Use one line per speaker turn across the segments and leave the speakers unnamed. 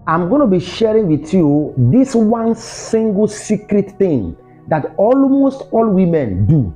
I'm going to be sharing with you this one single secret thing that almost all women do,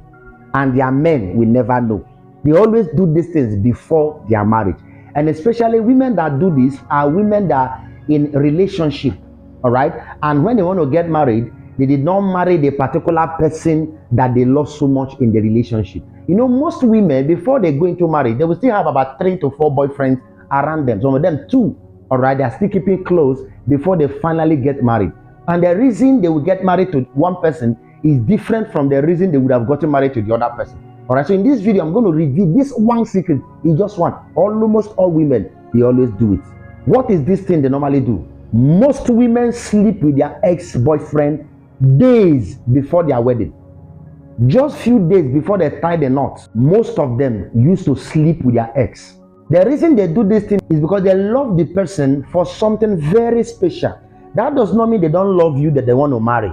and their men will never know. They always do these things before their marriage. And especially women that do this are women that are in relationship, all right? And when they want to get married, they did not marry the particular person that they love so much in the relationship. You know, most women, before they go into marriage, they will still have about 3 to 4 boyfriends around them. Some of them 2, all right? They are still keeping close before they finally get married. And the reason they will get married to one person is different from the reason they would have gotten married to the other person. All right, so in this video, I'm going to review this one secret. It's just one. Almost all women, they always do it. What is this thing they normally do? Most women sleep with their ex-boyfriend days before their wedding. Just few days before they tie the knot, most of them used to sleep with their ex. The reason they do this thing is because they love the person for something very special. That does not mean they don't love you, that they want to marry.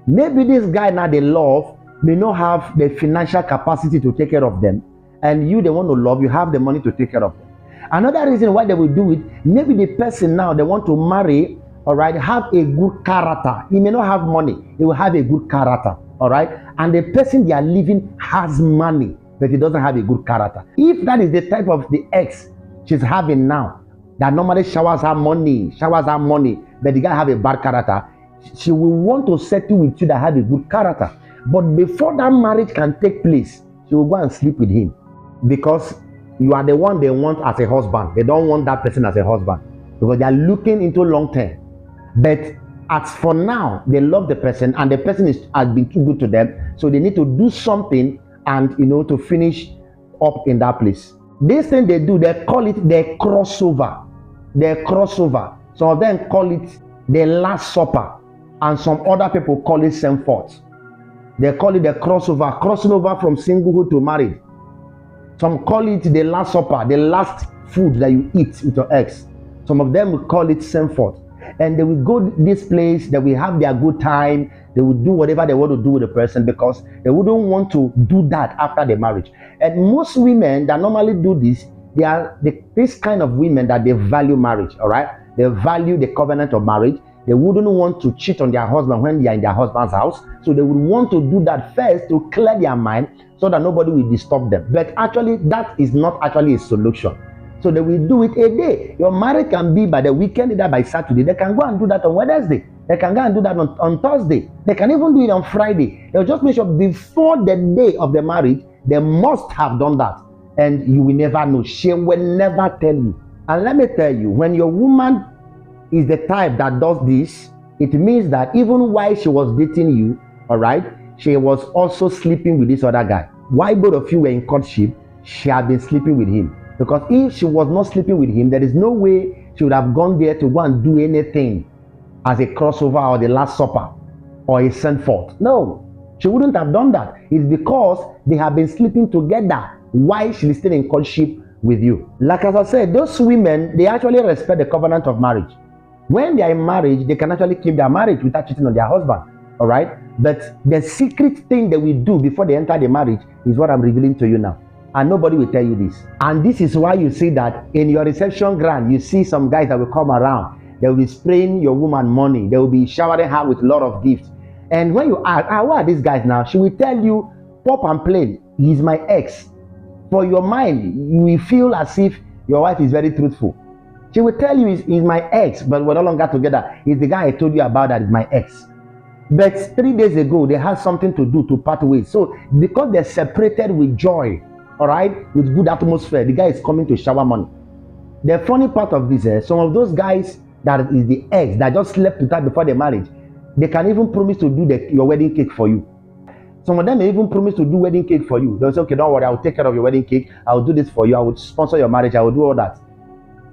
Maybe this guy now they love may not have the financial capacity to take care of them, and you, they want to love, you have the money to take care of them. Another reason why they will do it, maybe the person now they want to marry, all right, have a good character. He may not have money, he will have a good character, all right, and the person they are living has money, but he doesn't have a good character. If that is the type of the ex she's having now, that normally showers her money, but the guy have a bad character, she will want to settle with you that have a good character. But before that marriage can take place, she will go and sleep with him, because you are the one they want as a husband. They don't want that person as a husband because they are looking into long term. But as for now, they love the person, and the person has been too good to them, so they need to do something and to finish up in that place. This thing they do, they call it the crossover. The crossover. Some of them call it the Last Supper, and some other people call it same forth. They call it the crossover, crossing over from singlehood to married. Some call it the Last Supper, the last food that you eat with your ex. Some of them will call it same forth. And they will go this place, they will have their good time, they will do whatever they want to do with the person, because they wouldn't want to do that after the marriage. And most women that normally do this, they are this kind of women that they value marriage, all right? They value the covenant of marriage. They wouldn't want to cheat on their husband when they are in their husband's house. So they would want to do that first to clear their mind so that nobody will disturb them. But actually, that is not actually a solution. So they will do it a day. Your marriage can be by the weekend, either by Saturday. They can go and do that on Wednesday. They can go and do that on Thursday. They can even do it on Friday. They'll just make sure before the day of the marriage, they must have done that. And you will never know. She will never tell you. And let me tell you, when your woman is the type that does this, it means that even while she was dating you, all right, she was also sleeping with this other guy. While both of you were in courtship, she had been sleeping with him. Because if she was not sleeping with him, there is no way she would have gone there to go and do anything as a crossover or the Last Supper or a send forth. No, she wouldn't have done that. It's because they have been sleeping together while she is still in courtship with you. Like as I said, those women, they actually respect the covenant of marriage. When they are in marriage, they can actually keep their marriage without cheating on their husband, all right? But the secret thing that we do before they enter the marriage is what I'm revealing to you now. And nobody will tell you this. And this is why you see that in your reception ground, you see some guys that will come around. They will be spraying your woman money. They will be showering her with a lot of gifts. And when you ask, who are these guys now? She will tell you, pop and plain, he's my ex. For your mind, you will feel as if your wife is very truthful. She will tell you he's my ex, but we're no longer together. He's the guy I told you about that is my ex. But 3 days ago, they had something to do to part ways. So because they're separated with joy, all right, with good atmosphere, the guy is coming to shower money. The funny part of this, some of those guys that is the ex that just slept with her before the marriage, they can even promise to do your wedding cake for you. Some of them may even promise to do wedding cake for you. They'll say, okay, don't worry, I'll take care of your wedding cake. I'll do this for you. I will sponsor your marriage. I will do all that.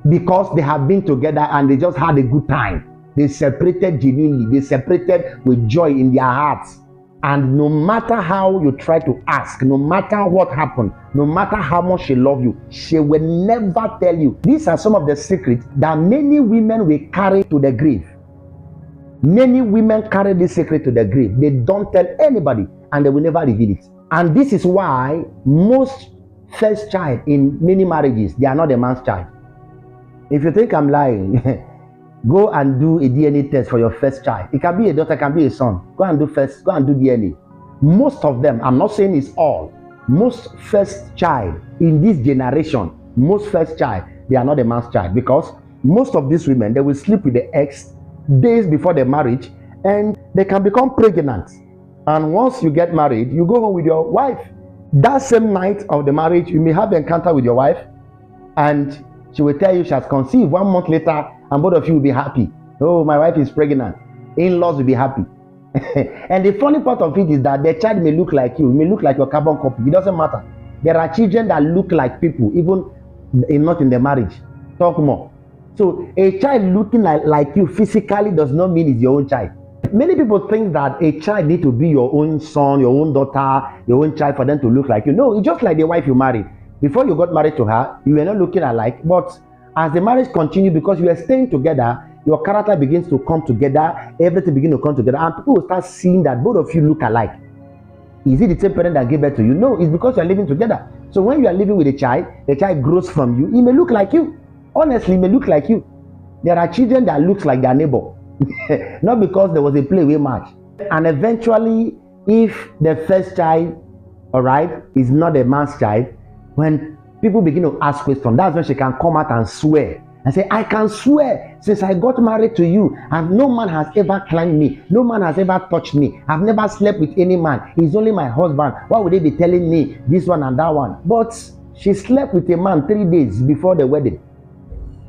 Because they have been together and they just had a good time. They separated genuinely. They separated with joy in their hearts. And no matter how you try to ask, no matter what happened, no matter how much she loves you, she will never tell you. These are some of the secrets that many women will carry to the grave. Many women carry this secret to the grave. They don't tell anybody and they will never reveal it. And this is why most first child in many marriages, they are not a man's child. If you think I'm lying, Go and do a DNA test for your first child. It can be a daughter, it can be a son. Go and do DNA. Most of them, I'm not saying it's all, most first child in this generation, most first child, they are not a man's child, because most of these women, they will sleep with the ex days before the marriage, and they can become pregnant. And once you get married, you go home with your wife. That same night of the marriage, you may have an encounter with your wife, and she will tell you she has conceived. 1 month later, and both of you will be happy. Oh, my wife is pregnant. In-laws will be happy. And the funny part of it is that the child may look like you, may look like your carbon copy. It doesn't matter. There are children that look like people, even not in the marriage. Talk more. So a child looking like you physically does not mean it's your own child. Many people think that a child needs to be your own son, your own daughter, your own child for them to look like you. No, it's just like the wife you married. Before you got married to her, you were not looking alike, but as the marriage continued, because you are staying together, your character begins to come together, everything begins to come together, and people will start seeing that both of you look alike. Is it the same parent that gave birth to you? No, it's because you are living together. So when you are living with a child, the child grows from you, he may look like you. Honestly, he may look like you. There are children that look like their neighbor. Not because there was a play match. And eventually, if the first child, all right, is not a man's child, when people begin to ask questions, that's when she can come out and swear and say, I can swear since I got married to you, and no man has ever climbed me, no man has ever touched me, I've never slept with any man, he's only my husband. Why would they be telling me this one and that one? But she slept with a man 3 days before the wedding.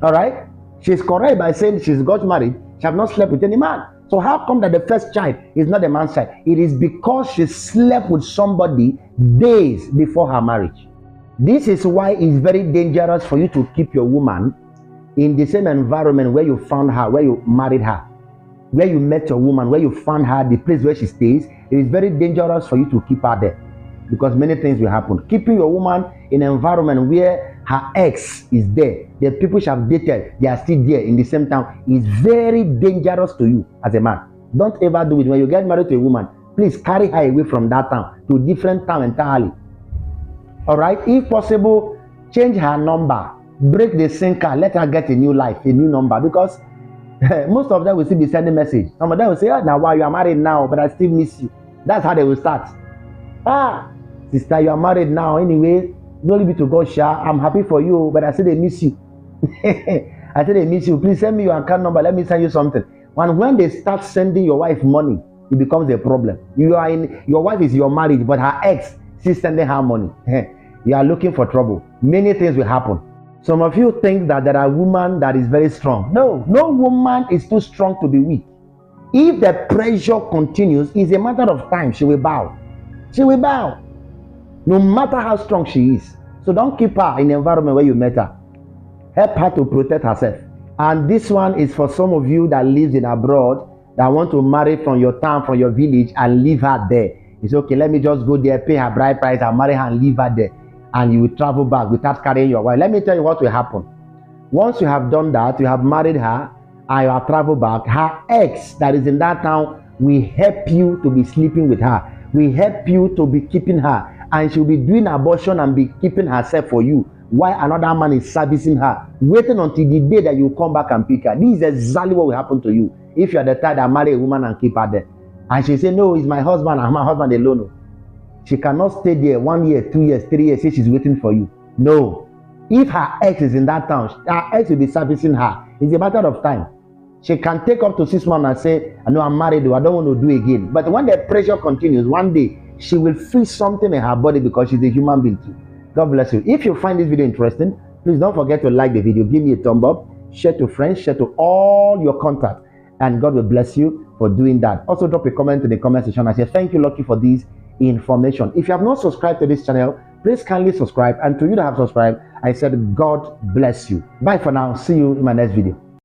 All right, she's correct by saying she's got married, she has not slept with any man. So how come that the first child is not a man's child? It is because she slept with somebody days before her marriage. This is why it's very dangerous for you to keep your woman in the same environment where you found her, where you married her, where you met your woman, where you found her, the place where she stays. It is very dangerous for you to keep her there, because many things will happen. Keeping your woman in an environment where her ex is there, the people she have dated, they are still there in the same town, is very dangerous to you as a man. Don't ever do it. When you get married to a woman, please carry her away from that town to a different town entirely. All right, if possible, change her number, break the sinker, let her get a new life, a new number, because most of them will still be sending message. Some of them will say, oh, now why you are married now, but I still miss you. That's how they will start. Ah, sister, you are married now anyway, glory be to God, Sha, I'm happy for you, but I say they miss you. I say they miss you, please send me your account number, let me send you something. And when they start sending your wife money, it becomes a problem. Your wife is your marriage, but her ex is sending her money. You are looking for trouble. Many things will happen. Some of you think that there are women that is very strong. No woman is too strong to be weak. If the pressure continues, it's a matter of time. She will bow. She will bow, no matter how strong she is. So don't keep her in the environment where you met her. Help her to protect herself. And this one is for some of you that lives in abroad, that want to marry from your town, from your village, and leave her there. It's okay, let me just go there, pay her bride price, and marry her and leave her there. And you will travel back without carrying your wife. Let me tell you what will happen. Once you have done that, you have married her, and you have traveled back, her ex that is in that town will help you to be sleeping with her, will help you to be keeping her, and she'll be doing abortion and be keeping herself for you, while another man is servicing her, waiting until the day that you come back and pick her. This is exactly what will happen to you if you are the type that marry a woman and keep her there. And she say, no, it's my husband, and my husband alone. She cannot stay there 1 year, 2 years, 3 years, say she's waiting for you. No. If her ex is in that town, her ex will be servicing her. It's a matter of time. She can take up to 6 months and say, I know I'm married, I don't want to do again. But when the pressure continues, one day, she will feel something in her body, because she's a human being too. God bless you. If you find this video interesting, please don't forget to like the video, give me a thumb up, share to friends, share to all your contacts, and God will bless you for doing that. Also drop a comment in the comment section and say, thank you, Lucky, for this information. If you have not subscribed to this channel, please kindly subscribe. And to you that have subscribed, I said God bless you. Bye for now. See you in my next video.